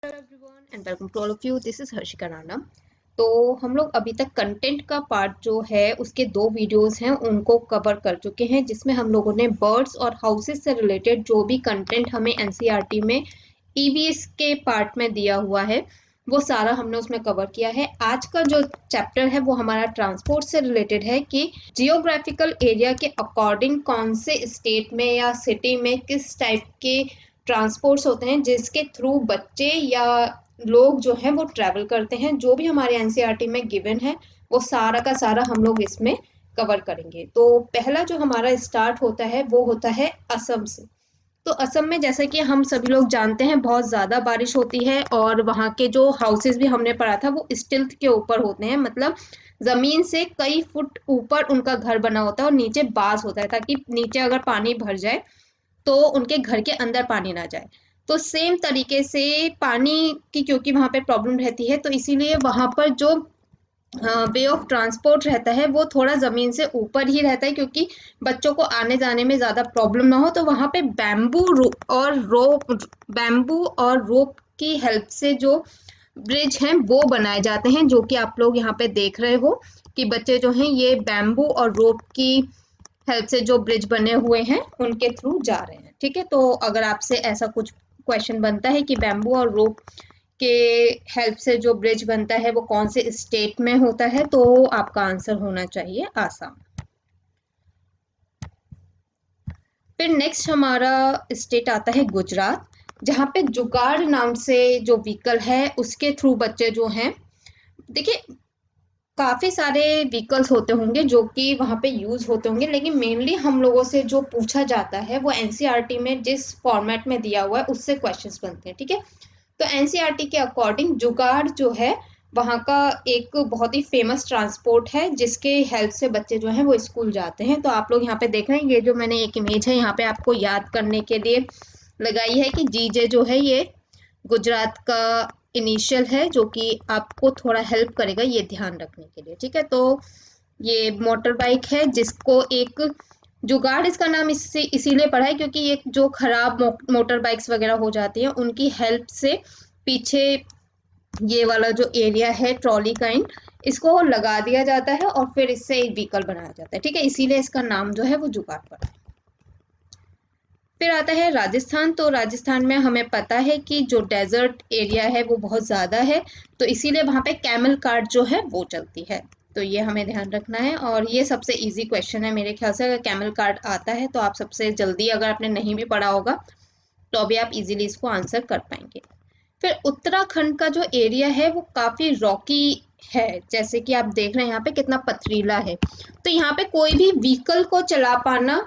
Everyone and welcome to all of you. This is Harshika Rana. तो हम लोग अभी तक कंटेंट का पार्ट जो है उसके 2 वीडियोस हैं उनको कवर कर चुके हैं, जिसमें हम लोगों ने बर्ड्स और हाउसेस से रिलेटेड जो भी कंटेंट हमें एनसीईआरटी में ईवीएस के पार्ट में दिया हुआ है वो सारा हमने उसमें कवर किया है। आज का जो चैप्टर है वो हमारा ट्रांसपोर्ट से रिलेटेड है कि जियोग्राफिकल एरिया के अकॉर्डिंग कौन से स्टेट में या सिटी में किस टाइप के ट्रांसपोर्ट्स होते हैं जिसके थ्रू बच्चे या लोग जो हैं वो ट्रैवल करते हैं। जो भी हमारे एनसीईआरटी में गिवन है वो सारा का सारा हम लोग इसमें कवर करेंगे। तो पहला जो हमारा स्टार्ट होता है वो होता है असम से। तो असम में जैसा कि हम सभी लोग जानते हैं बहुत ज़्यादा बारिश होती है और वहाँ के जो हाउसेस भी हमने पढ़ा था वो स्टिल्ट के ऊपर होते हैं, मतलब ज़मीन से कई फुट ऊपर उनका घर बना होता है और नीचे बास होता है ताकि नीचे अगर पानी भर जाए तो उनके घर के अंदर पानी ना जाए। तो सेम तरीके से पानी की क्योंकि वहाँ पे प्रॉब्लम रहती है तो इसीलिए वहाँ पर जो वे ऑफ ट्रांसपोर्ट रहता है वो थोड़ा ज़मीन से ऊपर ही रहता है, क्योंकि बच्चों को आने जाने में ज़्यादा प्रॉब्लम ना हो। तो वहाँ पे बैम्बू और रोप की हेल्प से जो ब्रिज हैं वो बनाए जाते हैं, जो कि आप लोग यहाँ पे देख रहे हो कि बच्चे जो हैं ये बैम्बू और रोप की हेल्प से जो ब्रिज बने हुए हैं उनके थ्रू जा रहे हैं। ठीक है, तो अगर आपसे ऐसा कुछ क्वेश्चन बनता है कि बैम्बू और रोप के हेल्प से जो ब्रिज बनता है वो कौन से स्टेट में होता है, तो आपका आंसर होना चाहिए आसाम। फिर नेक्स्ट हमारा स्टेट आता है गुजरात, जहाँ पे जुगाड़ नाम से जो व्हीकल है उसके थ्रू बच्चे जो हैं, देखिए काफ़ी सारे व्हीकल्स होते होंगे जो कि वहाँ पे यूज़ होते होंगे, लेकिन मेनली हम लोगों से जो पूछा जाता है वो एनसीईआरटी में जिस फॉर्मेट में दिया हुआ है उससे क्वेश्चंस बनते हैं। ठीक है, तो एनसीईआरटी के अकॉर्डिंग जुगाड़ जो है वहाँ का एक बहुत ही फेमस ट्रांसपोर्ट है जिसके हेल्प से बच्चे जो हैं वो स्कूल जाते हैं। तो आप लोग यहाँ पे देख रहे हैं, ये जो मैंने एक इमेज है यहाँ पे आपको याद करने के लिए लगाई है कि जीजे जो है ये गुजरात का इनिशियल है, जो कि आपको थोड़ा हेल्प करेगा ये ध्यान रखने के लिए। ठीक है, तो ये मोटर बाइक है जिसको एक जुगाड़ इसका नाम इससे इसीलिए पड़ा है क्योंकि ये जो खराब मोटर बाइक्स वगैरह हो जाती हैं उनकी हेल्प से पीछे ये वाला जो एरिया है ट्रॉली काइंड, इसको लगा दिया जाता है और फिर इससे एक व्हीकल बनाया जाता है। ठीक है, इसीलिए इसका नाम जो है वो जुगाड़ पड़ा है। फिर आता है राजस्थान। तो राजस्थान में हमें पता है कि जो डेजर्ट एरिया है वो बहुत ज़्यादा है, तो इसीलिए वहाँ पे कैमल कार्ट जो है वो चलती है। तो ये हमें ध्यान रखना है और ये सबसे इजी क्वेश्चन है मेरे ख्याल से। अगर कैमल कार्ट आता है तो आप सबसे जल्दी, अगर आपने नहीं भी पढ़ा होगा तो अभी आप इजीली इसको आंसर कर पाएंगे। फिर उत्तराखंड का जो एरिया है वो काफ़ी रॉकी है, जैसे कि आप देख रहे हैं यहाँ पे कितना पथरीला है। तो यहाँ पे कोई भी व्हीकल को चला पाना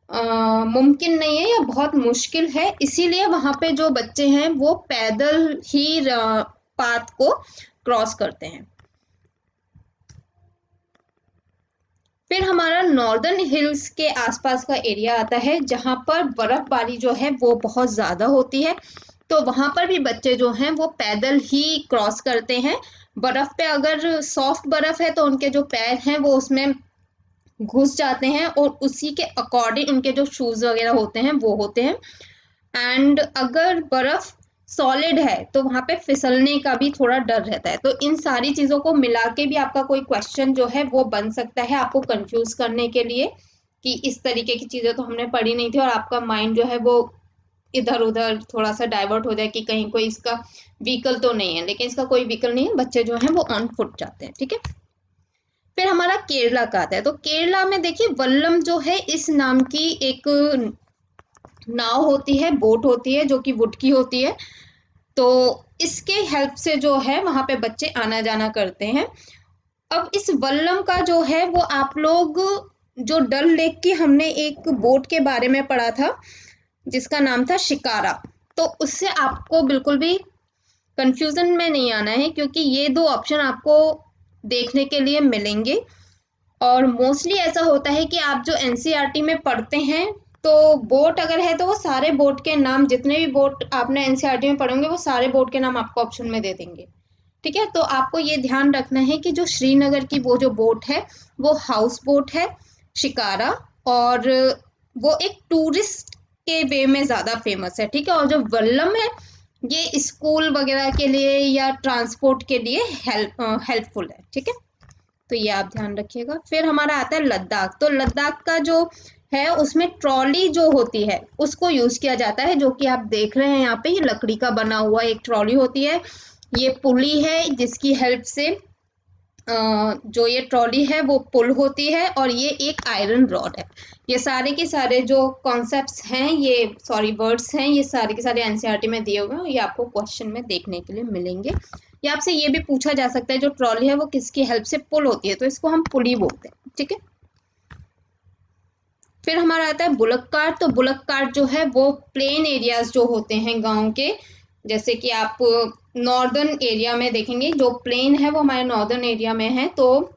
मुमकिन नहीं है या बहुत मुश्किल है, इसीलिए वहाँ पे जो बच्चे हैं वो पैदल ही पाथ को क्रॉस करते हैं। फिर हमारा नॉर्दर्न हिल्स के आसपास का एरिया आता है जहाँ पर बर्फबारी जो है वो बहुत ज़्यादा होती है, तो वहाँ पर भी बच्चे जो हैं वो पैदल ही क्रॉस करते हैं। बर्फ़ पे अगर सॉफ्ट बर्फ़ है तो उनके जो पैर हैं वो उसमें घुस जाते हैं और उसी के अकॉर्डिंग उनके जो शूज़ वगैरह होते हैं वो होते हैं। एंड अगर बर्फ सॉलिड है तो वहां पे फिसलने का भी थोड़ा डर रहता है। तो इन सारी चीजों को मिला के भी आपका कोई क्वेश्चन जो है वो बन सकता है आपको कंफ्यूज करने के लिए कि इस तरीके की चीजें तो हमने पढ़ी नहीं थी और आपका माइंड जो है वो इधर उधर थोड़ा सा डाइवर्ट हो जाए कि कहीं कोई इसका व्हीकल तो नहीं है, लेकिन इसका कोई व्हीकल नहीं है, बच्चे जो हैं वो ऑन फुट जाते हैं। ठीक है, फिर हमारा केरला का आता है। तो केरला में देखिए वल्लम जो है इस नाम की एक नाव होती है, बोट होती है जो कि वुड की होती है। तो इसके हेल्प से जो है वहां पे बच्चे आना जाना करते हैं। अब इस वल्लम का जो है वो आप लोग जो डल लेक की हमने एक बोट के बारे में पढ़ा था जिसका नाम था शिकारा, तो उससे आपको बिल्कुल भी कंफ्यूजन में नहीं आना है क्योंकि ये 2 ऑप्शन आपको देखने के लिए मिलेंगे। और मोस्टली ऐसा होता है कि आप जो एनसीईआरटी में पढ़ते हैं तो बोट अगर है तो वो सारे बोट के नाम, जितने भी बोट आपने एनसीईआरटी में पढ़ेंगे वो सारे बोट के नाम आपको ऑप्शन में दे देंगे। ठीक है, तो आपको ये ध्यान रखना है कि जो श्रीनगर की वो जो बोट है वो हाउस बोट है शिकारा, और वो एक टूरिस्ट के वे में ज़्यादा फेमस है। ठीक है, और जो वल्लम है ये स्कूल वगैरह के लिए या ट्रांसपोर्ट के लिए हेल्पफुल है, ठीक है। तो ये आप ध्यान रखिएगा। फिर हमारा आता है लद्दाख। तो लद्दाख का जो है उसमें ट्रॉली जो होती है उसको यूज किया जाता है, जो कि आप देख रहे हैं यहाँ पे, ये लकड़ी का बना हुआ एक ट्रॉली होती है। ये पुली है जिसकी हेल्प से जो ये ट्रॉली है वो पुल होती है, और ये एक आयरन रॉड है। ये सारे के सारे जो कॉन्सेप्ट्स हैं, ये सॉरी वर्ड्स हैं, ये सारे के सारे एनसीईआरटी में दिए हुए हैं। ये आपको क्वेश्चन में देखने के लिए मिलेंगे। या आपसे ये भी पूछा जा सकता है जो ट्रॉली है वो किसकी हेल्प से पुल होती है, तो इसको हम पुली बोलते हैं, ठीक है। फिर हमारा आता है बुलक कार्ट। तो बुलक कार्ट जो है वो प्लेन एरियाज जो होते हैं गांव के, जैसे कि आप नॉर्दर्न एरिया में देखेंगे, जो प्लेन है वो हमारे नॉर्दर्न एरिया में है, तो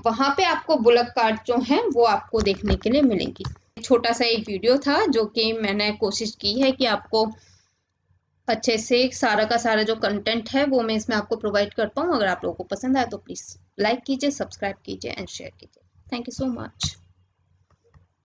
वहां पे आपको बुलक कार्ट जो है वो आपको देखने के लिए मिलेंगी। छोटा सा एक वीडियो था जो कि मैंने कोशिश की है कि आपको अच्छे से सारा का सारा जो कंटेंट है वो मैं इसमें आपको प्रोवाइड कर पाऊँ। अगर आप लोगों को पसंद आए तो प्लीज़ लाइक कीजिए, सब्सक्राइब कीजिए एंड शेयर कीजिए। Thank you so much.